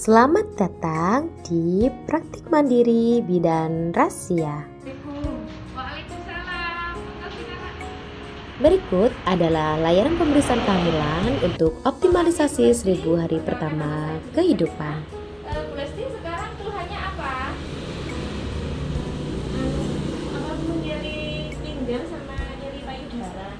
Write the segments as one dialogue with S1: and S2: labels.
S1: Selamat datang di Praktik Mandiri Bidan Rahasia. Berikut adalah layanan pemeriksaan kehamilan untuk optimalisasi 1000 hari pertama kehidupan.
S2: Bu Lesti, sekarang keluhannya apa? Nyeri pinggang sama nyeri payudara.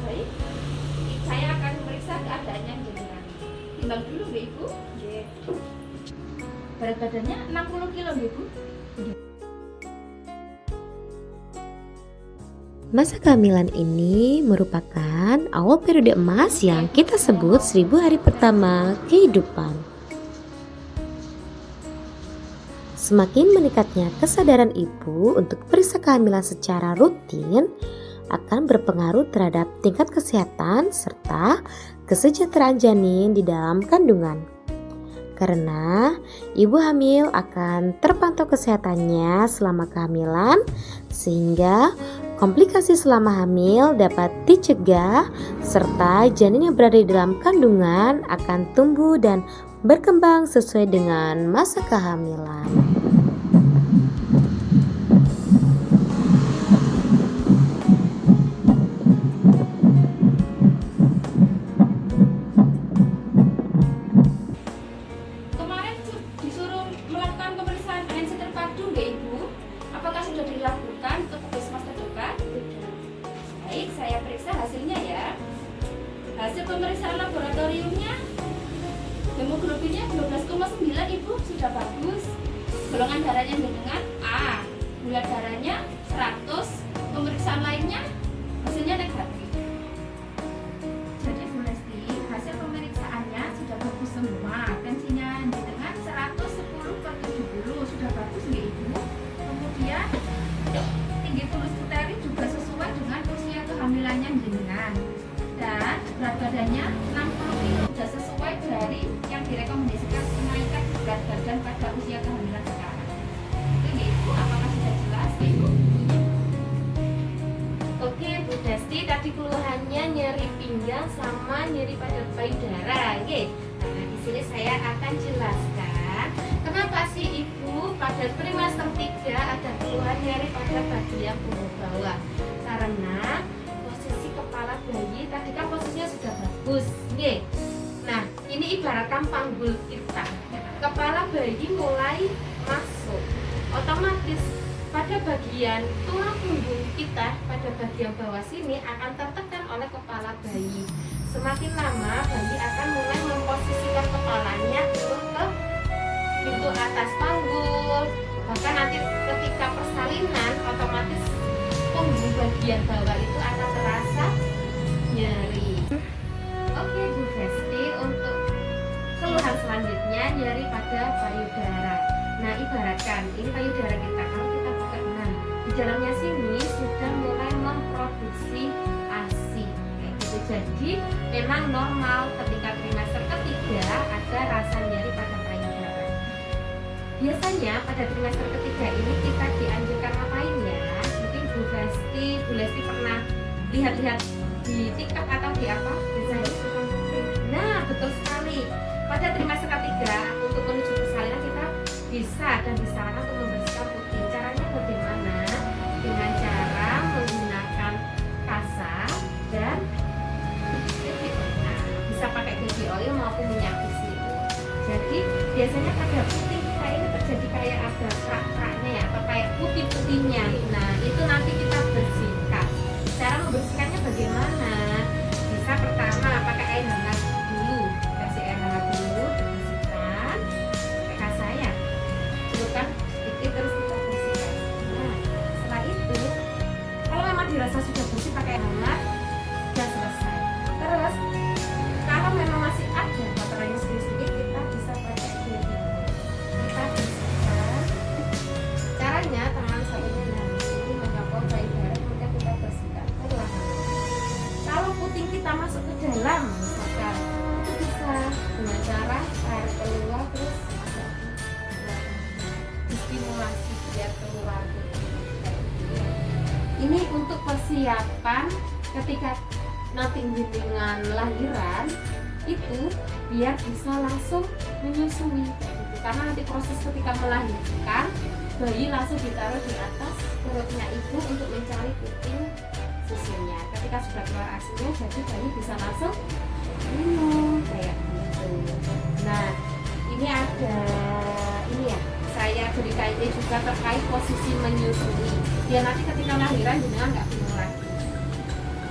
S2: Baik, saya akan meriksa keadaannya jenengan. Timbang dulu, Bu Ibu. Berat badannya 60 kilo, Bu Ibu.
S1: Masa kehamilan ini merupakan awal periode emas yang kita sebut 1000 hari pertama kehidupan. Semakin meningkatnya kesadaran ibu untuk periksa kehamilan secara rutin akan berpengaruh terhadap tingkat kesehatan serta kesejahteraan janin di dalam kandungan. Karena ibu hamil akan terpantau kesehatannya selama kehamilan, sehingga komplikasi selama hamil dapat dicegah, serta janin yang berada di dalam kandungan akan tumbuh dan berkembang sesuai dengan masa kehamilan.
S2: Kemarin disuruh melakukan pemeriksaan ANC terpadu, nggak Ibu? Apakah sudah dilakukan ke puskesmas terdekat? Baik, saya periksa hasilnya ya. Hasil pemeriksaan laboratoriumnya, hemoglobinnya 12,9 Ibu, sudah bagus. Golongan darahnya dengan A, gula darahnya 100, pemeriksaan lainnya hasilnya negatif. Jadi Bu Lesti, hasil pemeriksaannya sudah bagus semua. Tensinya dengan 110/70 sudah bagus nggak Ibu? Kemudian tinggi fulus puteri juga sesuai dengan usia kehamilannya jenengan. Dan berat badannya 60 kg sudah sesuai dari yang direkomendasikan kenaikan berat badan pada usia kehamilan sekarang. Oke Ibu, apakah sudah jelas Ibu?
S3: Oke Bu Desti, tadi keluhannya nyeri pinggang sama nyeri pada payudara. Oke. Nah, di sini saya akan jelaskan kenapa sih Ibu pada trimester 3 ada keluhan nyeri pada bagian punggung bawah. Karena posisi kepala bayi tadi kan posisinya sudah bagus. Oke. Nah, ini ibaratkan panggul kita. Kepala bayi mulai masuk. Otomatis pada bagian tulang punggung kita pada bagian bawah sini akan tertekan oleh kepala bayi. Semakin lama bayi akan mulai memposisikan kepalanya turun ke pintu atas panggul. Bahkan nanti ketika persalinan otomatis punggung bagian bawah itu akan terasa nyeri. Oke Bu Desti, untuk keluhan selanjutnya nyeri pada payudara. Nah, ibaratkan ini payudara kita, kalau kita buka, nah di dalamnya sini sudah mulai memproduksi ASI kayak gitu. Jadi memang normal ketika trimester ketiga ada rasa nyeri pada payudara. Biasanya pada trimester ketiga ini kita dianjurkan ngapain ya? Mungkin Bu Lesti pernah lihat-lihat di TikTok atau di apa? Biasanya nah, betul sekali. Pada trimester ketiga untuk menuju persalinan kita bisa dan disarankan untuk membersihkan puting. Caranya bagaimana? Dengan cara menggunakan kasa dan baby oil. Nah, bisa pakai baby oil maupun minyak VCO. Jadi biasanya pada puting kita ini terjadi kayak ada kerak-keraknya ya, atau kayak putih-putihnya. Nah, itu nanti kita bersihkan. Cara membersihkannya bagaimana? Bisa pertama pakai air hangat dulu, kasih air hangat dulu, bersihkan pakai kasa ya. Celupkan sedikit terus kita bersihkan. Nah, setelah itu kalau memang dirasa sudah bersih pakai hangat, sudah selesai. Terus kalau memang masih ada kotorannya sedikit, kita bisa pakai baby oil. Kita bersihkan. Caranya tangan satunya nanti menyokong payudara, kemudian kita bersihkan perlahan. Kalau puting kita masuk ke dalam, misalkan itu bisa dengan cara air keluar terus agak distimulasi biar keluar. Ini untuk persiapan ketika nanti dengan lahiran itu biar bisa langsung menyusui gitu. Karena nanti proses ketika melahirkan, bayi langsung ditaruh di atas perutnya ibu untuk mencari puting susunya. Ketika sudah keluar asinya, jadi bayi bisa langsung minum kayak gitu. Nah, ini ada ini ya, saya berikan ini juga terkait posisi menyusui. Dia nanti ketika lahiran jenengan nggak bingung lagi.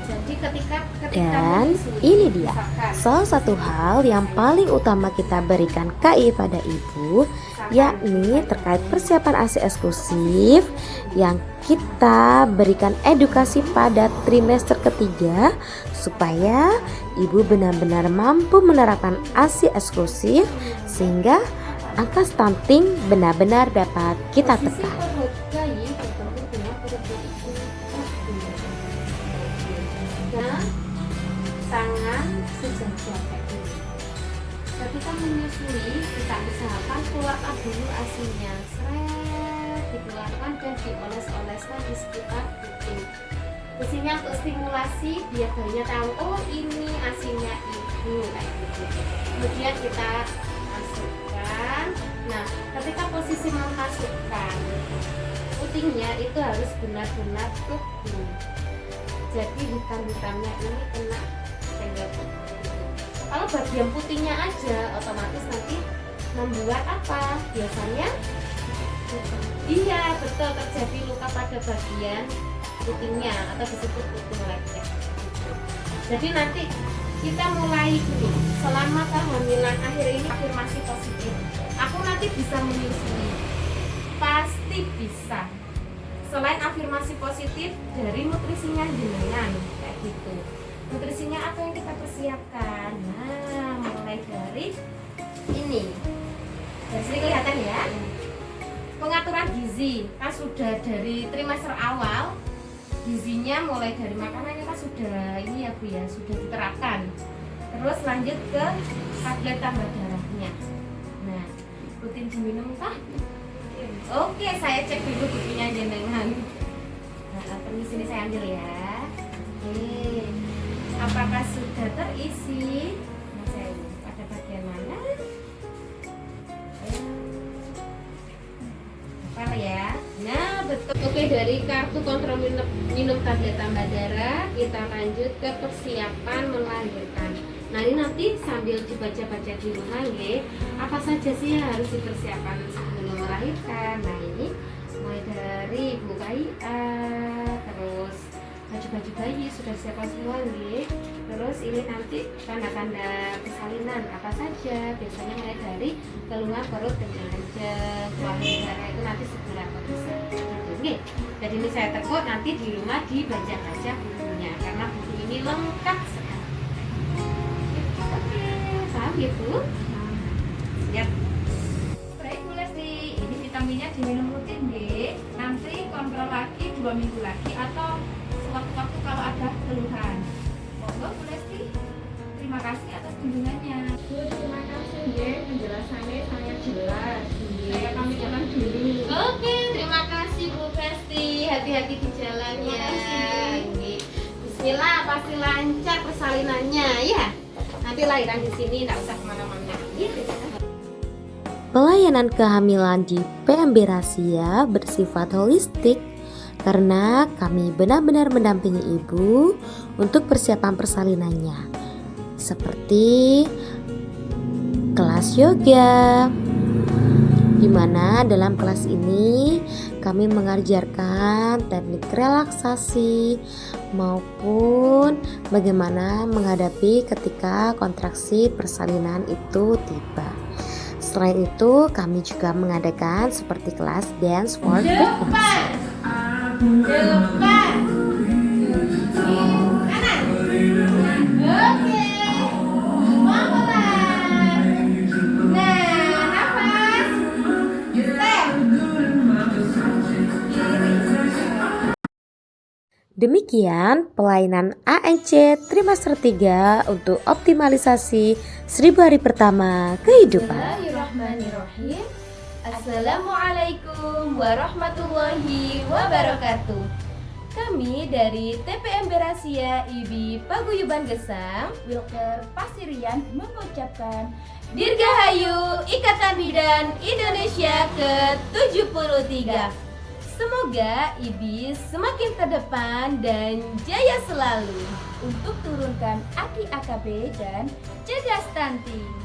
S3: Jadi ketika
S1: Dan
S3: menyusui,
S1: ini dia
S3: misalkan,
S1: salah satu hal yang paling utama kita berikan KI pada ibu, yakni terkait persiapan ASI eksklusif yang kita berikan edukasi pada trimester ketiga supaya ibu benar-benar mampu menerapkan ASI eksklusif sehingga angka stunting benar-benar dapat kita
S3: posisi
S1: tekan.
S3: perut bayi bertemu dengan perut ibu. Nah, tangan sejajar kayak gini. Ketika menyusui, kita usahakan keluarkan dulu asinya, dikeluarkan dan dioles-oleskan di sekitar puting. Fungsinya untuk stimulasi biar bayinya tahu, oh ini asinya ibu kayak gitu. Kemudian kita masukkan. Nah, ketika posisi memasukkan putingnya itu harus benar-benar teguh. Jadi hitam-hitamnya ini kena tenggat. Kalau bagian putihnya aja, otomatis nanti membuat apa? Biasanya, iya betul, terjadi luka pada bagian putingnya atau disebut puting lecet. Jadi nanti kita mulai dulu. Selama kehamilan akhir ini afirmasi positif. Aku nanti bisa menyusui. Pasti bisa. Selain afirmasi positif dari nutrisinya jenengan kayak gitu. Nutrisinya apa yang kita persiapkan? Nah, mulai dari ini. Dari sini kelihatan ya. Pengaturan gizi kan sudah dari trimester awal. Gizinya mulai dari makanannya kan sudah ini ya Bu ya, sudah diterapkan. Terus lanjut ke tablet tambah darahnya. Nah, rutin diminum kah? Oke, saya cek dulu bukunya jenengan. Nah, permisi ini saya ambil ya. Oke, apakah sudah terisi? Nah, saya pada bagian mana? Apa ya? Nah, betul. Oke, dari kartu kontrol minum tablet tambah darah, kita lanjut ke persiapan melahirkan. Nah, ini nanti sambil dibaca-baca di rumah ya, apa saja sih yang harus dipersiapkan sebelum melahirkan. Nah, ini mulai dari buku KIA, terus baju-baju bayi sudah siapkan semua nih. Terus ini nanti tanda-tanda persalinan apa saja, biasanya mulai dari keluar perut dengan kencing, keluar darah itu nanti sebulan bisa gitu. Oke, jadi ini saya tekuk, nanti di rumah dibaca-baca bukunya karena buku ini lengkap sekali. Oke, paham gitu? Siap.
S2: Baik Bu Lesti, ini vitaminnya diminum rutin deh. Nanti kontrol lagi 2 minggu lagi atau sewaktu-waktu kalau ada keluhan. Monggo Bu Lesti. Terima kasih atas kunjungannya.
S3: Bu, terima kasih ya, penjelasannya sangat jelas.
S2: Saya pamit jalan dulu.
S3: Oke, terima kasih Bu Festi. Hati-hati di jalannya. Oke. Bismillah, pasti lancar persalinannya ya. Nanti lahiran di sini, nggak usah kemana-mana.
S1: Pelayanan kehamilan di PMB Rahasia bersifat holistik karena kami benar-benar mendampingi ibu untuk persiapan persalinannya, seperti kelas yoga, di mana dalam kelas ini kami mengajarkan teknik relaksasi maupun bagaimana menghadapi ketika kontraksi persalinan itu tiba. Selain itu, kami juga mengadakan seperti kelas dance for pregnancy.
S3: Depan. Kanan. Oke. Pelan-pelan. Nah, nafas. Step.
S1: Demikian pelayanan ANC trimester 3 untuk optimalisasi 1000 hari pertama kehidupan.
S3: Bismillahirrahmanirrahim. Assalamualaikum warahmatullahi wabarakatuh. Kami dari TPM Berasia IBI Paguyuban Gesang,
S2: Wilker Pasirian mengucapkan
S3: Dirgahayu Ikatan Bidan Indonesia ke-73. Semoga IBI semakin terdepan dan jaya selalu
S2: untuk turunkan AKI AKB dan cegah stunting.